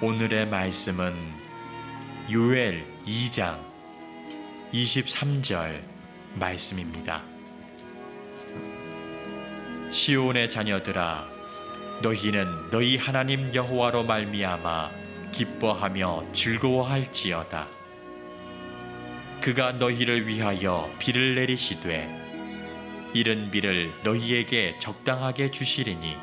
오늘의 말씀은 요엘 2장 23절 말씀입니다. 시온의 자녀들아, 너희는 너희 하나님 여호와로 말미암아 기뻐하며 즐거워할지어다. 그가 너희를 위하여 비를 내리시되 이른 비를 너희에게 적당하게 주시리니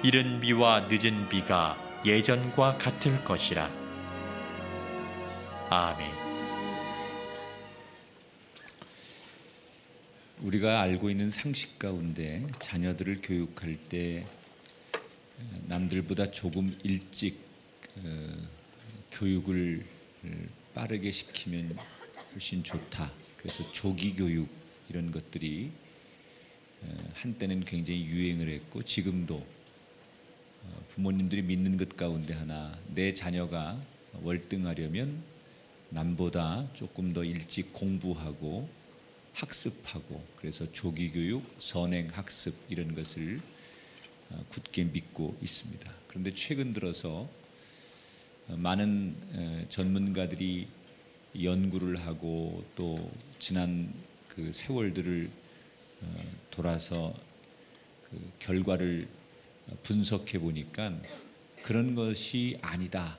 이른 비와 늦은 비가 예전과 같을 것이라. 아멘. 우리가 알고 있는 상식 가운데 자녀들을 교육할 때 남들보다 조금 일찍 교육을 빠르게 시키면 훨씬 좋다. 그래서 조기 교육 이런 것들이 한때는 굉장히 유행을 했고 지금도 부모님들이 믿는 것 가운데 하나, 내 자녀가 월등하려면 남보다 조금 더 일찍 공부하고 학습하고, 그래서 조기 교육, 선행 학습 이런 것을 굳게 믿고 있습니다. 그런데 최근 들어서 많은 전문가들이 연구를 하고 또 지난 그 세월들을 돌아서 그 결과를 분석해 보니까 그런 것이 아니다.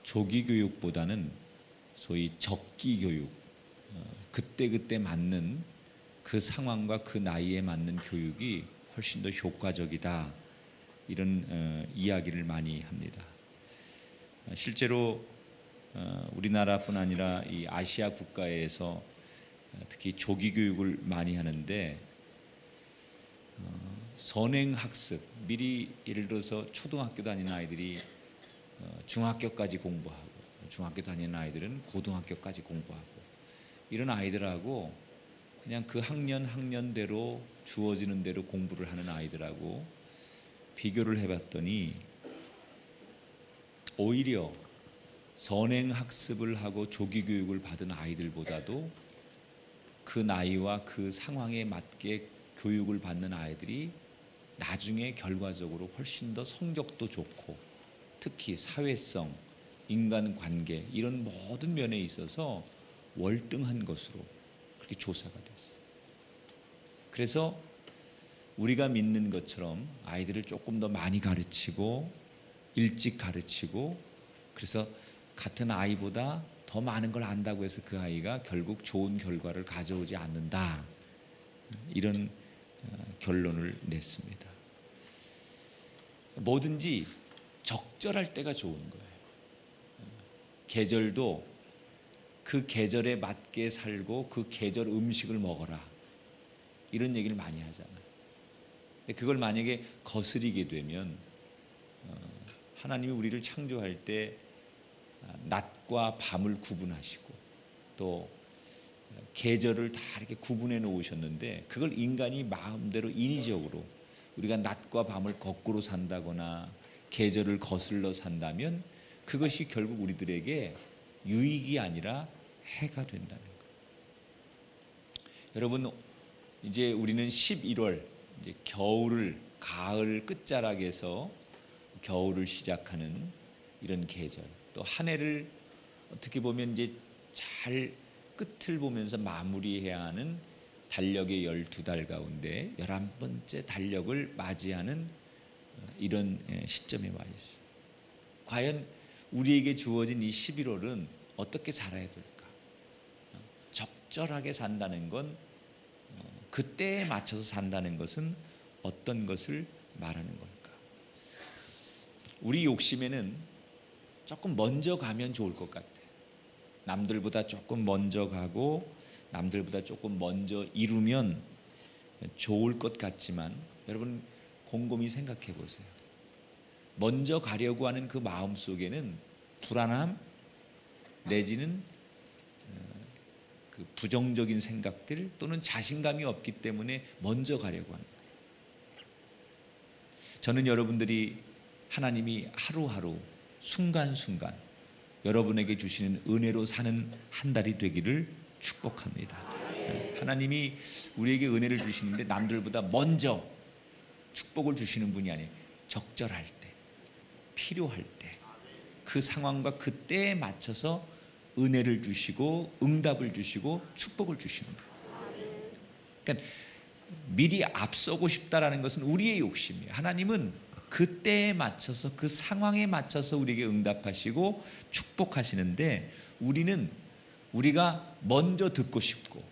조기 교육보다는 소위 적기 교육, 그때 맞는 그 상황과 그 나이에 맞는 교육이 훨씬 더 효과적이다. 이런 이야기를 많이 합니다. 실제로 우리나라뿐 아니라 이 아시아 국가에서 특히 조기 교육을 많이 하는데 선행 학습, 미리 예를 들어서 초등학교 다니는 아이들이 중학교까지 공부하고, 중학교 다니는 아이들은 고등학교까지 공부하고, 이런 아이들하고 그냥 그 학년대로 주어지는 대로 공부를 하는 아이들하고 비교를 해봤더니 오히려 선행 학습을 하고 조기 교육을 받은 아이들보다도 그 나이와 그 상황에 맞게 교육을 받는 아이들이 나중에 결과적으로 훨씬 더 성적도 좋고, 특히 사회성, 인간관계 이런 모든 면에 있어서 월등한 것으로 그렇게 조사가 됐어요. 그래서 우리가 믿는 것처럼 아이들을 조금 더 많이 가르치고 일찍 가르치고, 그래서 같은 아이보다 더 많은 걸 안다고 해서 그 아이가 결국 좋은 결과를 가져오지 않는다. 이런 결론을 냈습니다. 뭐든지 적절할 때가 좋은 거예요. 계절도 그 계절에 맞게 살고 그 계절 음식을 먹어라. 이런 얘기를 많이 하잖아요. 근데 그걸 만약에 거스리게 되면 하나님이 우리를 창조할 때 낮과 밤을 구분하시고 또 계절을 다 이렇게 구분해 놓으셨는데, 그걸 인간이 마음대로 인위적으로 우리가 낮과 밤을 거꾸로 산다거나 계절을 거슬러 산다면 그것이 결국 우리들에게 유익이 아니라 해가 된다는 거예요. 여러분, 이제 우리는 11월, 이제 겨울을, 가을 끝자락에서 겨울을 시작하는 이런 계절, 또 한 해를 어떻게 보면 이제 잘 끝을 보면서 마무리해야 하는 달력의 12달 가운데 11번째 달력을 맞이하는 이런 시점에 와 있어요. 과연 우리에게 주어진 이 11월은 어떻게 살아야 될까? 적절하게 산다는 건, 그때에 맞춰서 산다는 것은 어떤 것을 말하는 걸까? 우리 욕심에는 조금 먼저 가면 좋을 것 같아. 남들보다 조금 먼저 가고 남들보다 조금 먼저 이루면 좋을 것 같지만, 여러분 곰곰이 생각해 보세요. 먼저 가려고 하는 그 마음 속에는 불안함 내지는 그 부정적인 생각들 또는 자신감이 없기 때문에 먼저 가려고 합니다. 저는 여러분들이 하나님이 하루하루 순간순간 여러분에게 주시는 은혜로 사는 한 달이 되기를 축복합니다. 하나님이 우리에게 은혜를 주시는데 남들보다 먼저 축복을 주시는 분이 아니에요. 적절할 때, 필요할 때, 그 상황과 그 때에 맞춰서 은혜를 주시고 응답을 주시고 축복을 주시는 거예요. 그러니까 미리 앞서고 싶다라는 것은 우리의 욕심이에요. 하나님은 그 때에 맞춰서 그 상황에 맞춰서 우리에게 응답하시고 축복하시는데 우리가 먼저 듣고 싶고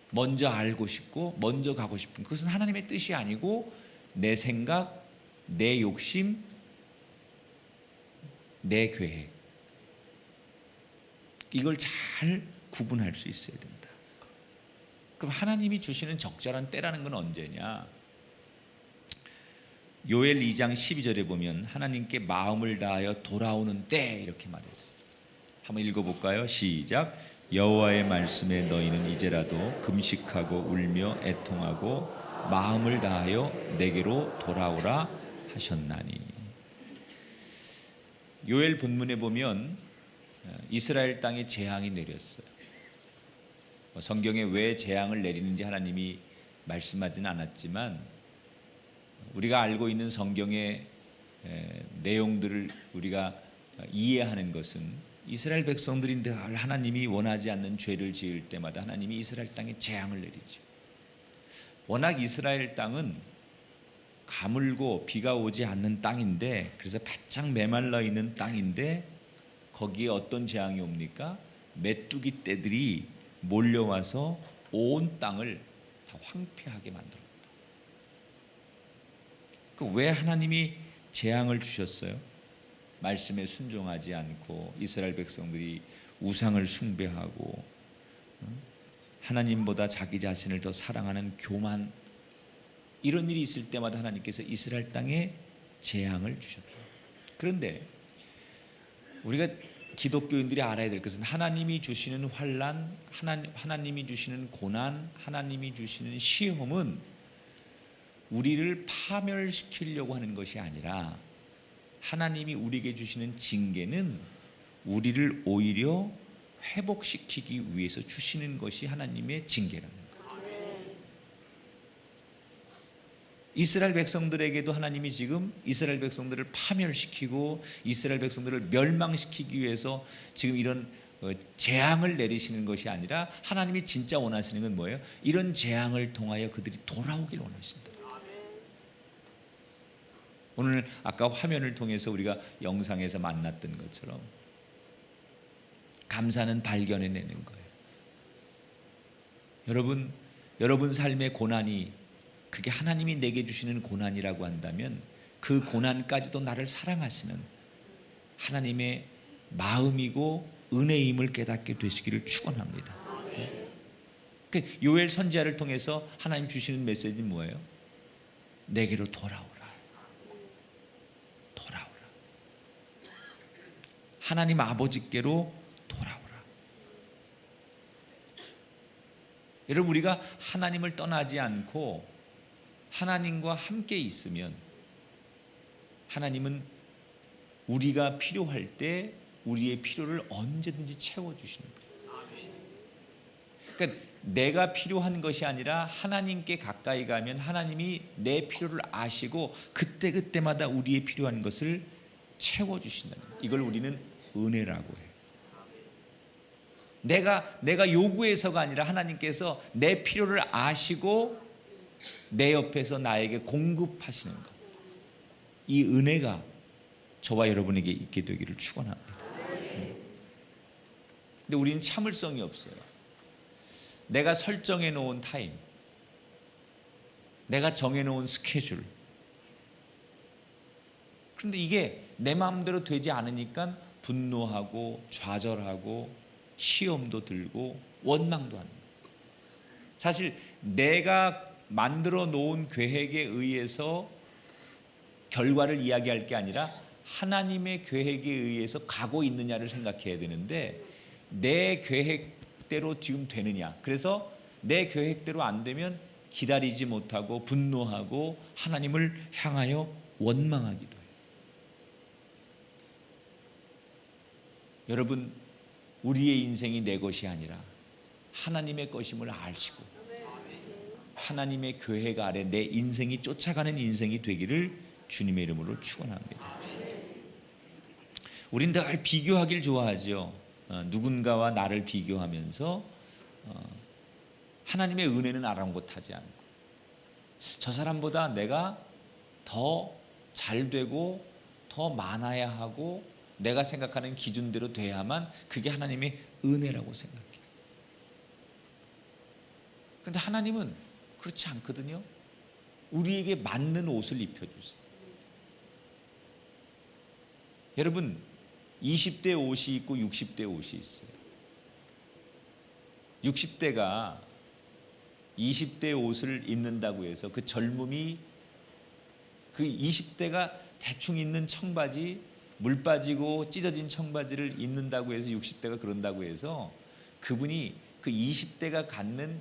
먼저 알고 싶고 먼저 가고 싶은 그것은 하나님의 뜻이 아니고 내 생각, 내 욕심, 내 계획, 이걸 잘 구분할 수 있어야 된다. 그럼 하나님이 주시는 적절한 때라는 건 언제냐? 요엘 2장 12절에 보면 하나님께 마음을 다하여 돌아오는 때 이렇게 말했어요. 한번 읽어볼까요? 시작. 여호와의 말씀에 너희는 이제라도 금식하고 울며 애통하고 마음을 다하여 내게로 돌아오라 하셨나니. 요엘 본문에 보면 이스라엘 땅에 재앙이 내렸어요. 성경에 왜 재앙을 내리는지 하나님이 말씀하지는 않았지만 우리가 알고 있는 성경의 내용들을 우리가 이해하는 것은 이스라엘 백성들이 늘 하나님이 원하지 않는 죄를 지을 때마다 하나님이 이스라엘 땅에 재앙을 내리죠. 워낙 이스라엘 땅은 가물고 비가 오지 않는 땅인데, 그래서 바짝 메말라 있는 땅인데 거기에 어떤 재앙이 옵니까? 메뚜기 떼들이 몰려와서 온 땅을 다 황폐하게 만들었다. 왜 하나님이 재앙을 주셨어요? 말씀에 순종하지 않고 이스라엘 백성들이 우상을 숭배하고 하나님보다 자기 자신을 더 사랑하는 교만, 이런 일이 있을 때마다 하나님께서 이스라엘 땅에 재앙을 주셨다. 그런데 우리가 기독교인들이 알아야 될 것은 하나님이 주시는 환난, 하나님이 주시는 고난, 하나님이 주시는 시험은 우리를 파멸시키려고 하는 것이 아니라 하나님이 우리에게 주시는 징계는 우리를 오히려 회복시키기 위해서 주시는 것이 하나님의 징계라는 거예요. 이스라엘 백성들에게도 하나님이 지금 이스라엘 백성들을 파멸시키고 이스라엘 백성들을 멸망시키기 위해서 지금 이런 재앙을 내리시는 것이 아니라 하나님이 진짜 원하시는 건 뭐예요? 이런 재앙을 통하여 그들이 돌아오길 원하신다. 오늘 아까 화면을 통해서 우리가 영상에서 만났던 것처럼 감사는 발견해내는 거예요. 여러분 삶의 고난이 그게 하나님이 내게 주시는 고난이라고 한다면 그 고난까지도 나를 사랑하시는 하나님의 마음이고 은혜임을 깨닫게 되시기를 축원합니다. 요엘 선지자를 통해서 하나님 주시는 메시지는 뭐예요? 내게로 돌아오라. 하나님 아버지께로 돌아오라. 여러분, 우리가 하나님을 떠나지 않고 하나님과 함께 있으면 하나님은 우리가 필요할 때 우리의 필요를 언제든지 채워주시는 거예요. 그러니까 내가 필요한 것이 아니라 하나님께 가까이 가면 하나님이 내 필요를 아시고 그때그때마다 우리의 필요한 것을 채워주신다는 거예요. 이걸 우리는 은혜라고 해요. 내가 요구해서가 아니라 하나님께서 내 필요를 아시고 내 옆에서 나에게 공급하시는 것. 이 은혜가 저와 여러분에게 있게 되기를 축원합니다. 근데 우리는 참을성이 없어요. 내가 설정해 놓은 타임, 내가 정해 놓은 스케줄. 그런데 이게 내 마음대로 되지 않으니까 분노하고 좌절하고 시험도 들고 원망도 합니다. 사실 내가 만들어 놓은 계획에 의해서 결과를 이야기할 게 아니라 하나님의 계획에 의해서 가고 있느냐를 생각해야 되는데 내 계획대로 지금 되느냐. 그래서 내 계획대로 안 되면 기다리지 못하고 분노하고 하나님을 향하여 원망하기도 해요. 여러분, 우리의 인생이 내 것이 아니라 하나님의 것임을 아시고 하나님의 계획 아래 내 인생이 쫓아가는 인생이 되기를 주님의 이름으로 축원합니다. 우린 늘 비교하길 좋아하죠. 누군가와 나를 비교하면서 하나님의 은혜는 아랑곳하지 않고 저 사람보다 내가 더 잘 되고 더 많아야 하고 내가 생각하는 기준대로 돼야만 그게 하나님의 은혜라고 생각해요. 그런데 하나님은 그렇지 않거든요. 우리에게 맞는 옷을 입혀주세요. 여러분 20대 옷이 있고 60대 옷이 있어요. 60대가 20대 옷을 입는다고 해서 그 젊음이 그 20대가 대충 입는 청바지, 물 빠지고 찢어진 청바지를 입는다고 해서 60대가 그런다고 해서 그분이 그 20대가 갖는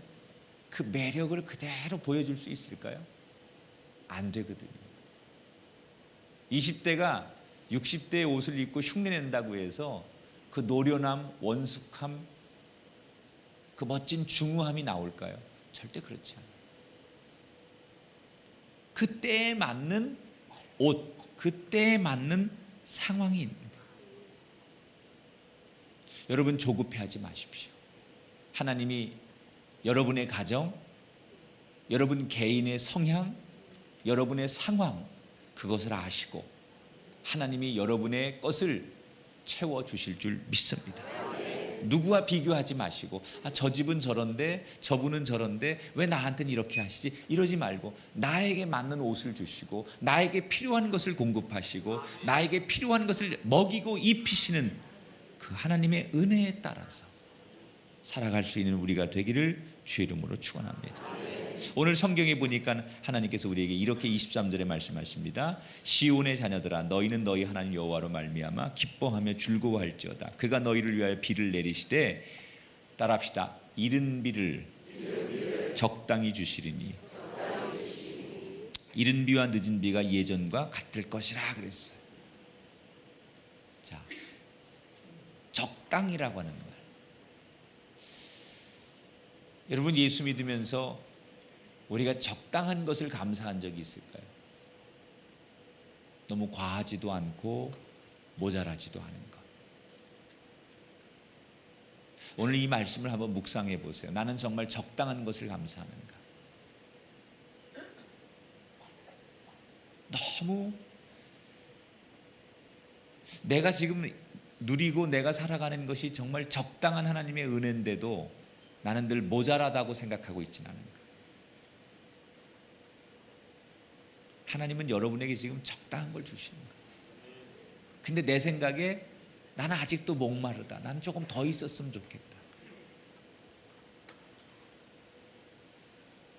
그 매력을 그대로 보여줄 수 있을까요? 안 되거든요. 20대가 60대의 옷을 입고 흉내낸다고 해서 그 노련함, 원숙함, 그 멋진 중후함이 나올까요? 절대 그렇지 않아요. 그때에 맞는 옷, 그때에 맞는 상황이 있습니다. 여러분 조급해하지 마십시오. 하나님이 여러분의 가정, 여러분 개인의 성향, 여러분의 상황 그것을 아시고 하나님이 여러분의 것을 채워주실 줄 믿습니다. 누구와 비교하지 마시고 저 집은 저런데 저분은 저런데 왜 나한테는 이렇게 하시지 이러지 말고 나에게 맞는 옷을 주시고 나에게 필요한 것을 공급하시고 나에게 필요한 것을 먹이고 입히시는 그 하나님의 은혜에 따라서 살아갈 수 있는 우리가 되기를 주의 이름으로 축원합니다. 오늘 성경에 보니까 하나님께서 우리에게 이렇게 23절에 말씀하십니다. 시온의 자녀들아 너희는 너희 하나님 여호와로 말미암아 기뻐하며 즐거워할지어다. 그가 너희를 위하여 비를 내리시되 따라합시다. 이른 비를 적당히 주시리니 이른 비와 늦은 비가 예전과 같을 것이라 그랬어요. 자, 적당이라고 하는 말. 여러분 예수 믿으면서 우리가 적당한 것을 감사한 적이 있을까요? 너무 과하지도 않고 모자라지도 않은 것. 오늘 이 말씀을 한번 묵상해 보세요. 나는 정말 적당한 것을 감사하는가? 너무 내가 지금 누리고 내가 살아가는 것이 정말 적당한 하나님의 은혜인데도 나는 늘 모자라다고 생각하고 있지는 않은가? 하나님은 여러분에게 지금 적당한 걸 주시는 거예요. 근데 내 생각에 나는 아직도 목마르다. 나는 조금 더 있었으면 좋겠다.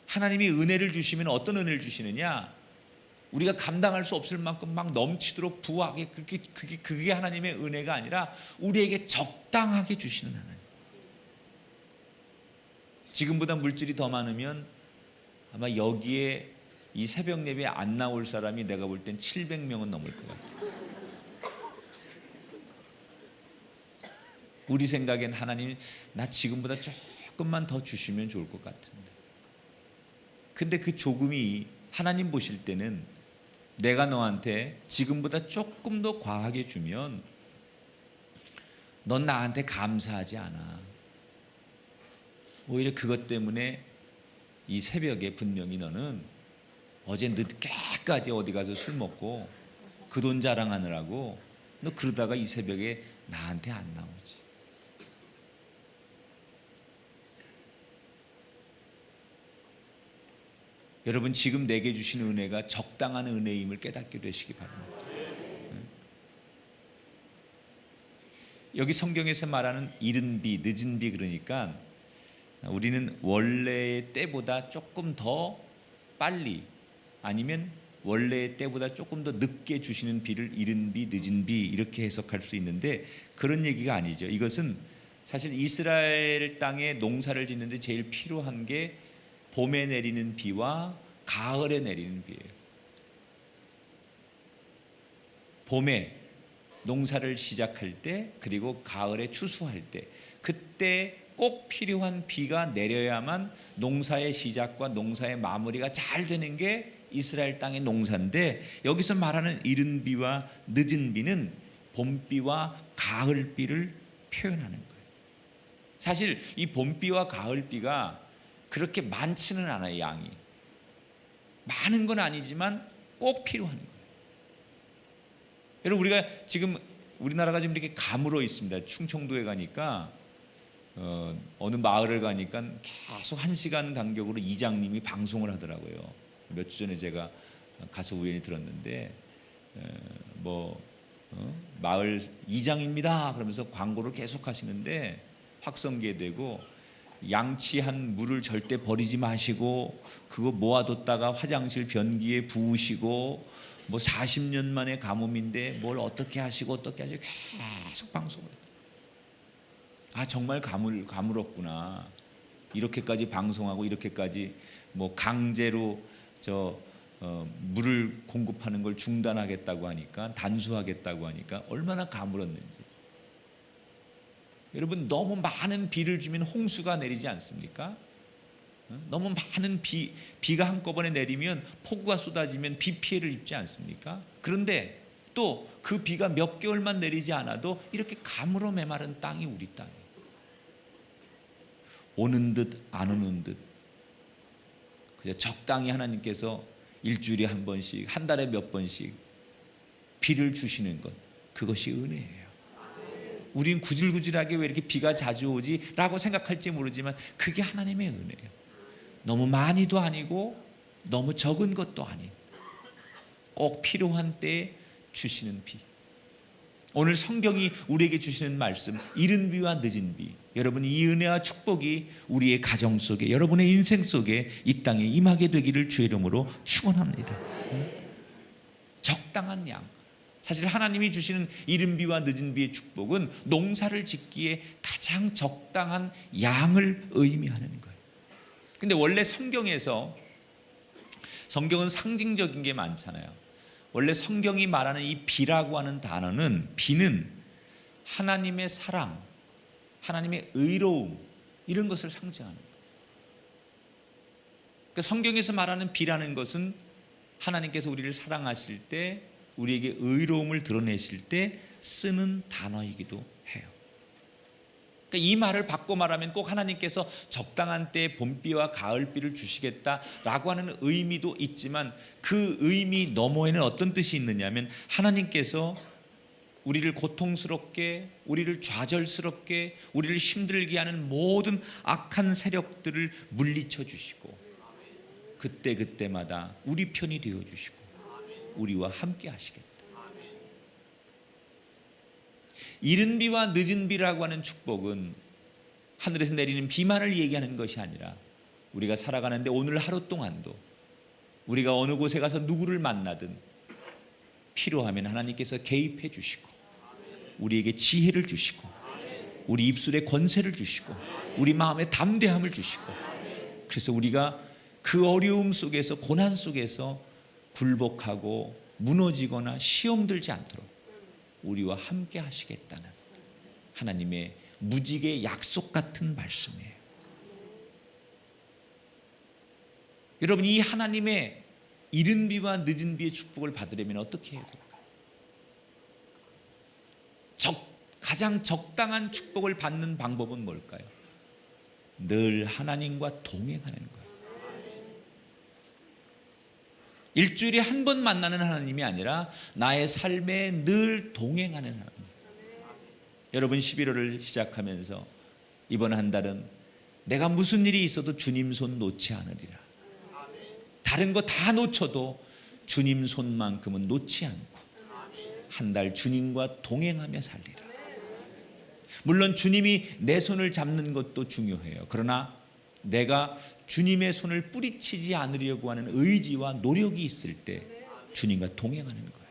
하나님이 은혜를 주시면 어떤 은혜를 주시느냐? 우리가 감당할 수 없을 만큼 막 넘치도록 부하게 그게 하나님의 은혜가 아니라 우리에게 적당하게 주시는 하나님. 지금보다 물질이 더 많으면 아마 여기에 이 새벽 예배에 안 나올 사람이 내가 볼 땐 700명은 넘을 것 같아요. 우리 생각엔 하나님이 나 지금보다 조금만 더 주시면 좋을 것 같은데. 근데 그 조금이 하나님 보실 때는 내가 너한테 지금보다 조금 더 과하게 주면 넌 나한테 감사하지 않아. 오히려 그것 때문에 이 새벽에 분명히 너는 어제 늦게까지 어디 가서 술 먹고 그 돈 자랑하느라고 너 그러다가 이 새벽에 나한테 안 나오지. 여러분 지금 내게 주신 은혜가 적당한 은혜임을 깨닫게 되시기 바랍니다. 여기 성경에서 말하는 이른 비, 늦은 비 그러니까 우리는 원래의 때보다 조금 더 빨리 아니면 원래의 때보다 조금 더 늦게 주시는 비를 이른 비, 늦은 비 이렇게 해석할 수 있는데 그런 얘기가 아니죠. 이것은 사실 이스라엘 땅에 농사를 짓는데 제일 필요한 게 봄에 내리는 비와 가을에 내리는 비예요. 봄에 농사를 시작할 때 그리고 가을에 추수할 때 그때 꼭 필요한 비가 내려야만 농사의 시작과 농사의 마무리가 잘 되는 게 이스라엘 땅의 농사인데 여기서 말하는 이른 비와 늦은 비는 봄비와 가을비를 표현하는 거예요. 사실 이 봄비와 가을비가 그렇게 많지는 않아요. 양이 많은 건 아니지만 꼭 필요한 거예요. 여러분, 우리가 지금 우리나라가 지금 이렇게 가물어 있습니다. 충청도에 가니까 어느 마을을 가니까 계속 1시간 간격으로 이장님이 방송을 하더라고요. 몇 주 전에 제가 가서 우연히 들었는데 마을 이장입니다 그러면서 광고를 계속 하시는데 확성기되고 양치한 물을 절대 버리지 마시고 그거 모아뒀다가 화장실 변기에 부으시고 40년 만에 가뭄인데 뭘 어떻게 하시고 계속 방송을 해요. 아, 정말 가물었구나. 이렇게까지 방송하고 이렇게까지 강제로 물을 공급하는 걸 중단하겠다고 하니까, 단수하겠다고 하니까 얼마나 가물었는지. 여러분, 너무 많은 비를 주면 홍수가 내리지 않습니까? 너무 많은 비가 한꺼번에 내리면, 폭우가 쏟아지면 비 피해를 입지 않습니까? 그런데 또 그 비가 몇 개월만 내리지 않아도 이렇게 가물어 메마른 땅이 우리 땅이에요. 오는 듯 안 오는 듯 그냥 적당히 하나님께서 일주일에 한 번씩, 한 달에 몇 번씩 비를 주시는 것, 그것이 은혜예요. 우리는 구질구질하게 왜 이렇게 비가 자주 오지? 라고 생각할지 모르지만 그게 하나님의 은혜예요. 너무 많이도 아니고 너무 적은 것도 아닌, 꼭 필요한 때에 주시는 비. 오늘 성경이 우리에게 주시는 말씀, 이른 비와 늦은 비. 여러분, 이 은혜와 축복이 우리의 가정 속에, 여러분의 인생 속에 이 땅에 임하게 되기를 주의 이름으로 축원합니다. 적당한 양. 사실 하나님이 주시는 이른 비와 늦은 비의 축복은 농사를 짓기에 가장 적당한 양을 의미하는 거예요. 근데 원래 성경은 상징적인 게 많잖아요. 원래 성경이 말하는 이 비라고 하는 단어는, 비는 하나님의 사랑, 하나님의 의로움, 이런 것을 상징하는 거예요. 그러니까 성경에서 말하는 비라는 것은 하나님께서 우리를 사랑하실 때, 우리에게 의로움을 드러내실 때 쓰는 단어이기도 해요. 그러니까 이 말을 바꿔 말하면 꼭 하나님께서 적당한 때에 봄비와 가을비를 주시겠다라고 하는 의미도 있지만, 그 의미 너머에는 어떤 뜻이 있느냐면, 하나님께서 우리를 고통스럽게, 우리를 좌절스럽게, 우리를 힘들게 하는 모든 악한 세력들을 물리쳐 주시고, 그때마다 우리 편이 되어 주시고 우리와 함께 하시겠다. 이른 비와 늦은 비라고 하는 축복은 하늘에서 내리는 비만을 얘기하는 것이 아니라, 우리가 살아가는데 오늘 하루 동안도 우리가 어느 곳에 가서 누구를 만나든 필요하면 하나님께서 개입해 주시고, 우리에게 지혜를 주시고, 우리 입술에 권세를 주시고, 우리 마음에 담대함을 주시고, 그래서 우리가 그 어려움 속에서, 고난 속에서 굴복하고 무너지거나 시험 들지 않도록 우리와 함께 하시겠다는 하나님의 무지개 약속 같은 말씀이에요. 여러분, 이 하나님의 이른 비와 늦은 비의 축복을 받으려면 어떻게 해야 될까요? 가장 적당한 축복을 받는 방법은 뭘까요? 늘 하나님과 동행하는 거예요. 일주일에 한 번 만나는 하나님이 아니라 나의 삶에 늘 동행하는 하나님. 여러분, 11월을 시작하면서 이번 한 달은 내가 무슨 일이 있어도 주님 손 놓지 않으리라. 다른 거 다 놓쳐도 주님 손만큼은 놓지 않고 한 달 주님과 동행하며 살리라. 물론 주님이 내 손을 잡는 것도 중요해요. 그러나 내가 주님의 손을 뿌리치지 않으려고 하는 의지와 노력이 있을 때 주님과 동행하는 거예요.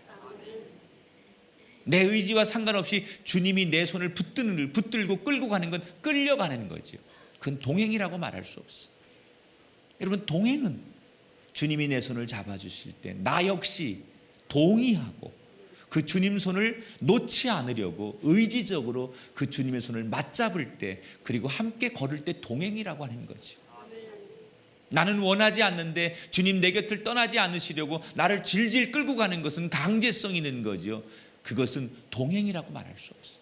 내 의지와 상관없이 주님이 내 손을 붙들고 끌고 가는 건 끌려가는 거죠. 그건 동행이라고 말할 수 없어요. 여러분, 동행은 주님이 내 손을 잡아주실 때 나 역시 동의하고 그 주님 손을 놓지 않으려고 의지적으로 그 주님의 손을 맞잡을 때, 그리고 함께 걸을 때 동행이라고 하는 거죠. 나는 원하지 않는데 주님 내 곁을 떠나지 않으시려고 나를 질질 끌고 가는 것은 강제성 있는 거죠. 그것은 동행이라고 말할 수 없어요.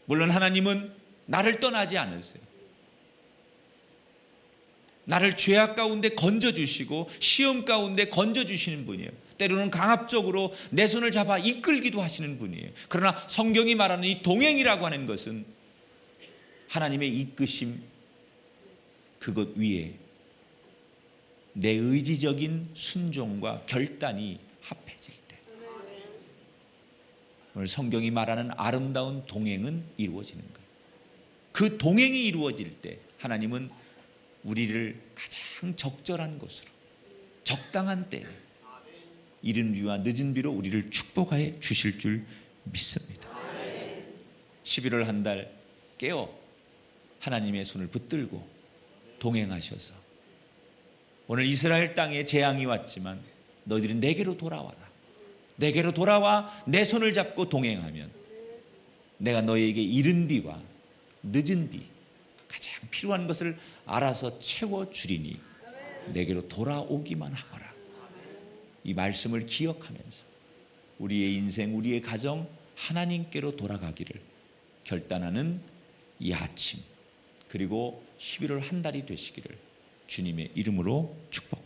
물론 하나님은 나를 떠나지 않으세요. 나를 죄악 가운데 건져주시고 시험 가운데 건져주시는 분이에요. 때로는 강압적으로 내 손을 잡아 이끌기도 하시는 분이에요. 그러나 성경이 말하는 이 동행이라고 하는 것은 하나님의 이끄심 그것 위에 내 의지적인 순종과 결단이 합해질 때 오늘 성경이 말하는 아름다운 동행은 이루어지는 거예요. 그 동행이 이루어질 때 하나님은 우리를 가장 적절한 곳으로 적당한 때에 이른 비와 늦은 비로 우리를 축복하여 주실 줄 믿습니다. 11월 한 달 깨어 하나님의 손을 붙들고 동행하셔서 오늘 이스라엘 땅에 재앙이 왔지만 너희들은 내게로 돌아와라. 내게로 돌아와 내 손을 잡고 동행하면 내가 너희에게 이른 비와 늦은 비 가장 필요한 것을 알아서 채워주리니 내게로 돌아오기만 하거라. 이 말씀을 기억하면서 우리의 인생, 우리의 가정 하나님께로 돌아가기를 결단하는 이 아침 그리고 11월 한 달이 되시기를 주님의 이름으로 축복합니다.